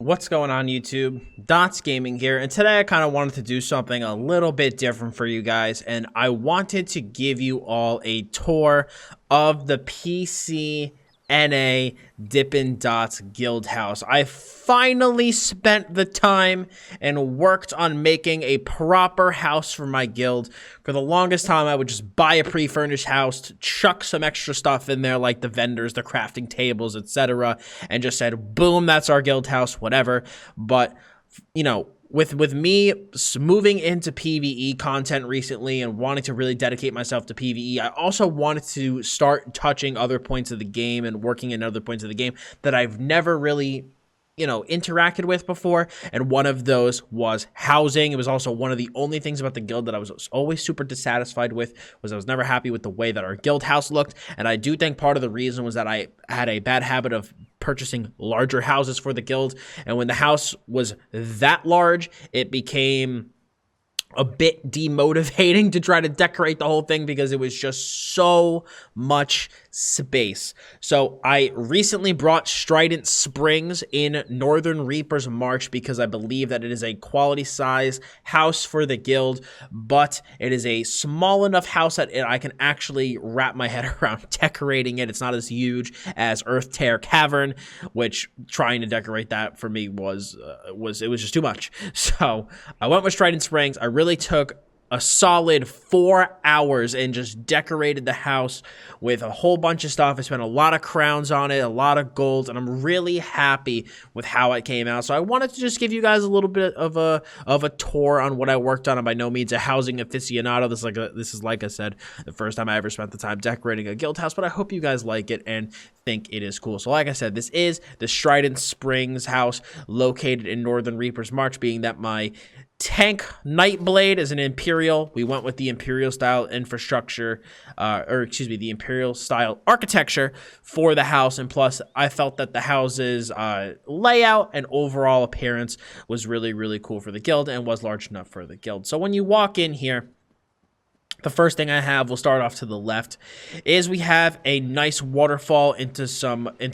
What's going on YouTube? Dottz Gaming here, and today I kind of wanted to do something a little bit different for you guys, and I wanted to give you all a tour of the PC NA Dippin Dottz guild house. I finally spent the time and worked on making a proper house for my guild. For the longest time, I would just buy a pre-furnished house, chuck some extra stuff in there like the vendors, the crafting tables, etc., and just said, boom, that's our guild house, whatever. But, you know, with me moving into PvE content recently and wanting to really dedicate myself to PvE, I also wanted to start touching other points of the game and working in other points of the game that I've never really, interacted with before. And one of those was housing. It was also one of the only things about the guild that I was always super dissatisfied with, was I was never happy with the way that our guild house looked. And I do think part of the reason was that I had a bad habit of purchasing larger houses for the guild, and when the house was that large, it became a bit demotivating to try to decorate the whole thing because it was just so much space. So I recently brought Striden Springs in Northern Reaper's March because I believe that it is a quality size house for the guild, but it is a small enough house that I can actually wrap my head around decorating it. It's not as huge as Earth Tear Cavern, which trying to decorate that for me was just too much. So I went with Striden Springs. I really took a solid 4 hours and just decorated the house with a whole bunch of stuff. I spent a lot of crowns on it, a lot of gold, and I'm really happy with how it came out. So I wanted to just give you guys a little bit of a tour on what I worked on. I'm by no means a housing aficionado. This is like I said, the first time I ever spent the time decorating a guild house, but I hope you guys like it and think it is cool. So like I said, this is the Striden Springs house located in Northern Reaper's March, being that my tank Nightblade is an Imperial. We went with the Imperial style infrastructure, the Imperial style architecture for the house. And plus, I felt that the house's layout and overall appearance was really, really cool for the guild and was large enough for the guild. So when you walk in here, the first thing I have, we'll start off to the left, is we have a nice waterfall into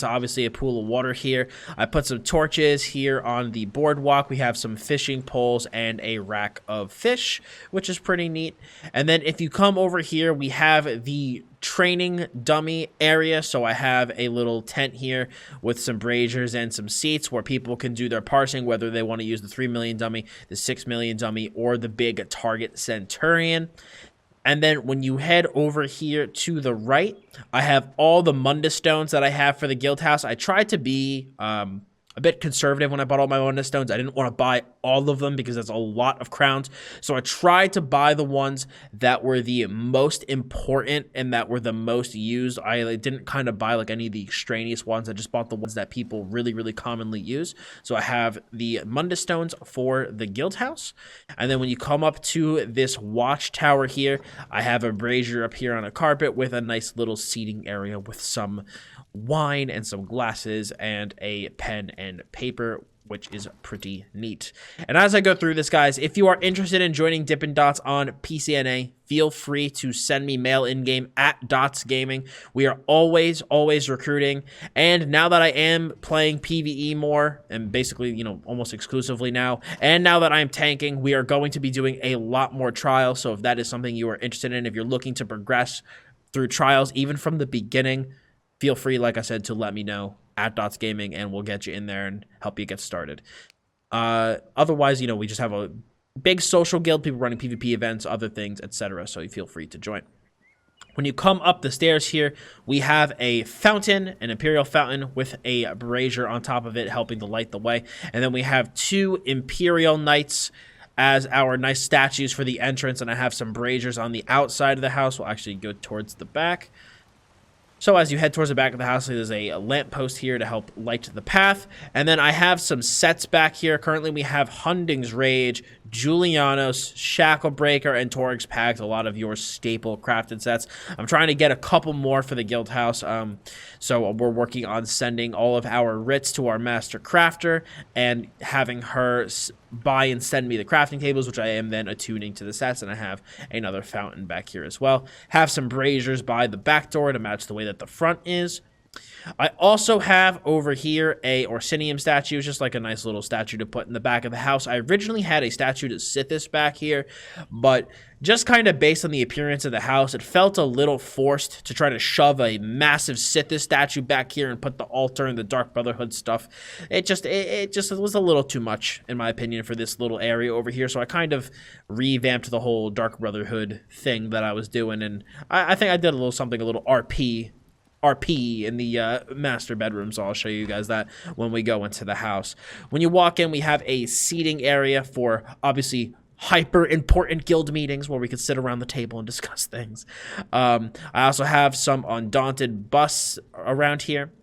obviously a pool of water here. I put some torches here on the boardwalk. We have some fishing poles and a rack of fish, which is pretty neat. And then if you come over here, we have the training dummy area. So I have a little tent here with some braziers and some seats where people can do their parsing, whether they want to use the 3 million dummy, the 6 million dummy, or the big target Centurion. And then when you head over here to the right, I have all the Mundus stones that I have for the guild house. I tried to be a bit conservative when I bought all my Mundus stones. I didn't want to buy all of them because that's a lot of crowns. So I tried to buy the ones that were the most important and that were the most used. I didn't kind of buy like any of the extraneous ones. I just bought the ones that people really, really commonly use. So I have the Mundus stones for the guild house. And then when you come up to this watchtower here, I have a brazier up here on a carpet with a nice little seating area with some wine and some glasses and a pen and paper, which is pretty neat. And as I go through this, guys, if you are interested in joining Dippin Dottz on PCNA, feel free to send me mail in-game at Dottz Gaming. We are always recruiting. And now that I am playing PvE more, and basically, almost exclusively now, and now that I'm tanking, we are going to be doing a lot more trials. So if that is something you are interested in, if you're looking to progress through trials, even from the beginning, feel free, like I said, to let me know at Dottz Gaming, and we'll get you in there and help you get started. Otherwise, we just have a big social guild, people running PvP events, other things, etc. So you feel free to join. When you come up the stairs here, we have a fountain, an Imperial fountain with a brazier on top of it, helping to light the way. And then we have 2 Imperial Knights as our nice statues for the entrance, and I have some braziers on the outside of the house. We'll actually go towards the back. So as you head towards the back of the house, there's a lamppost here to help light the path. And then I have some sets back here. Currently, we have Hunding's Rage, Julianos, Shacklebreaker, and Torg's Pact, a lot of your staple crafted sets. I'm trying to get a couple more for the guild house. So we're working on sending all of our writs to our master crafter and having her buy and send me the crafting tables, which I am then attuning to the sets. And I have another fountain back here as well. Have some braziers by the back door to match the way that the front is. I also have over here a Orsinium statue. It's just like a nice little statue to put in the back of the house. I originally had a statue to Sithis back here, but just kind of based on the appearance of the house, it felt a little forced to try to shove a massive Sithis statue back here and put the altar and the Dark Brotherhood stuff. It just was a little too much, in my opinion, for this little area over here. So I kind of revamped the whole Dark Brotherhood thing that I was doing, and I think I did a little something, a little RP in the master bedroom, so I'll show you guys that when we go into the house. When you walk in, we have a seating area for, obviously, hyper important guild meetings where we could sit around the table and discuss things. I also have some Undaunted busts around here.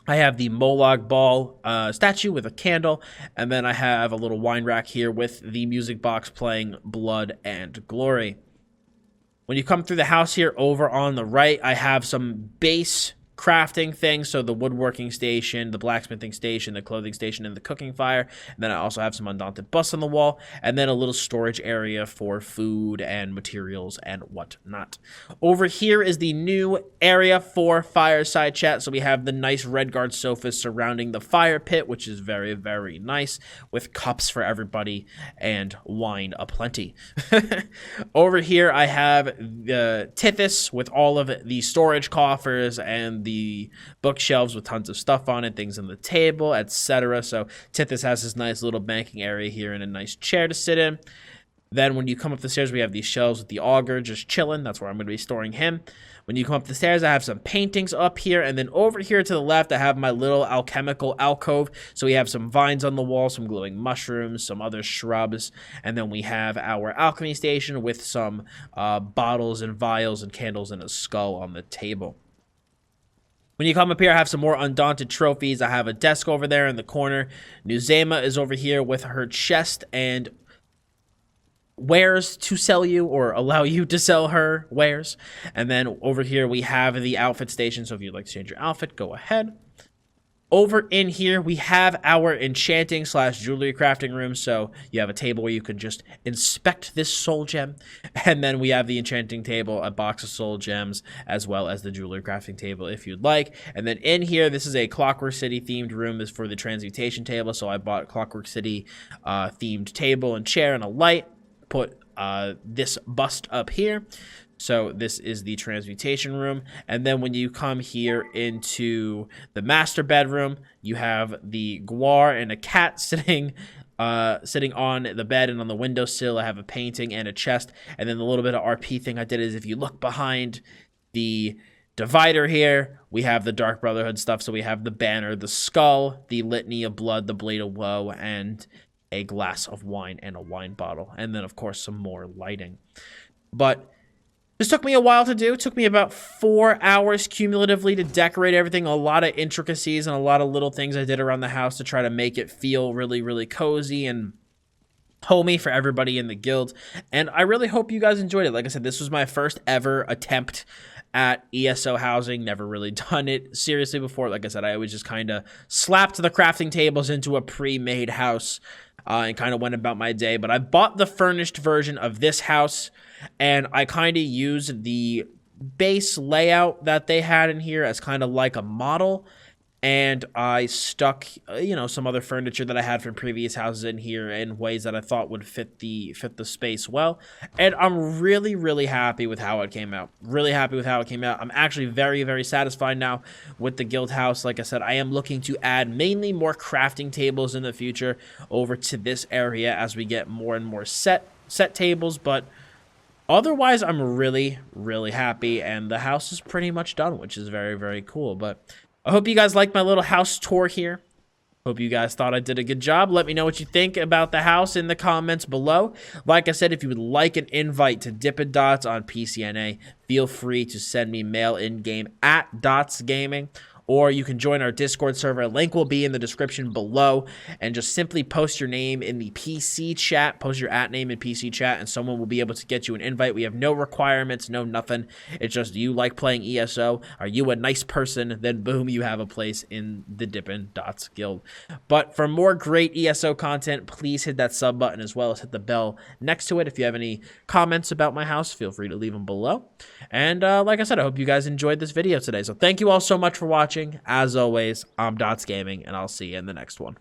I have the Molag Ball statue with a candle, and then I have a little wine rack here with the music box playing Blood and Glory. When you come through the house here, over on the right, I have some base crafting things. So the woodworking station, the blacksmithing station, the clothing station, and the cooking fire. And then I also have some Undaunted busts on the wall. And then a little storage area for food and materials and whatnot. Over here is the new area for fireside chat. So we have the nice red guard sofas surrounding the fire pit, which is very, very nice, with cups for everybody and wine aplenty. Over here, I have the Tithys with all of the storage coffers and the bookshelves with tons of stuff on it, things on the table, etc. So Tithys has this nice little banking area here and a nice chair to sit in. Then when you come up the stairs, we have these shelves with the augur just chilling. That's where I'm going to be storing him. When you come up the stairs, I have some paintings up here. And then over here to the left, I have my little alchemical alcove. So we have some vines on the wall, some glowing mushrooms, some other shrubs. And then we have our alchemy station with some bottles and vials and candles and a skull on the table. When you come up here, I have some more Undaunted trophies. I have a desk over there in the corner. Nuzema is over here with her chest and wares to sell you, or allow you to sell her wares. And then over here, we have the outfit station. So if you'd like to change your outfit, go ahead. Over in here, we have our enchanting / jewelry crafting room. So you have a table where you can just inspect this soul gem. And then we have the enchanting table, a box of soul gems, as well as the jewelry crafting table if you'd like. And then in here, this is a Clockwork City themed room. This is for the transmutation table. So I bought Clockwork City themed table and chair and a light. Put this bust up here. So this is the transmutation room. And then when you come here into the master bedroom, you have the Gwar and a cat sitting on the bed and on the windowsill. I have a painting and a chest. And then the little bit of RP thing I did is if you look behind the divider here, we have the Dark Brotherhood stuff. So we have the banner, the skull, the litany of blood, the blade of woe, and a glass of wine and a wine bottle. And then, of course, some more lighting. But this took me a while to do. It took me about 4 hours cumulatively to decorate everything. A lot of intricacies and a lot of little things I did around the house to try to make it feel really, really cozy and homey for everybody in the guild. And I really hope you guys enjoyed it. Like I said, this was my first ever attempt at ESO housing. Never really done it seriously before. Like I said, I always just kind of slapped the crafting tables into a pre-made house and kind of went about my day. But I bought the furnished version of this house, and I kind of used the base layout that they had in here as kind of like a model. And I stuck, some other furniture that I had from previous houses in here in ways that I thought would fit the space well. And I'm really, really happy with how it came out. Really happy with how it came out. I'm actually very, very satisfied now with the guild house. Like I said, I am looking to add mainly more crafting tables in the future over to this area as we get more and more set tables. But otherwise, I'm really, really happy. And the house is pretty much done, which is very, very cool. But I hope you guys liked my little house tour here. Hope you guys thought I did a good job. Let me know what you think about the house in the comments below. Like I said, if you would like an invite to Dippin Dottz on PCNA, feel free to send me mail in-game at Dottz Gaming. or you can join our Discord server. Link will be in the description below, and just simply post your name in the PC chat, post your @name in PC chat, and someone will be able to get you an invite. We have no requirements, no nothing. It's just, do you like playing ESO? Are you a nice person? Then boom, you have a place in the Dippin Dottz guild. But for more great ESO content, please hit that sub button as well as hit the bell next to it. If you have any comments about my house, feel free to leave them below. And like I said, I hope you guys enjoyed this video today. So thank you all so much for watching. As always, I'm Dottz Gaming, and I'll see you in the next one.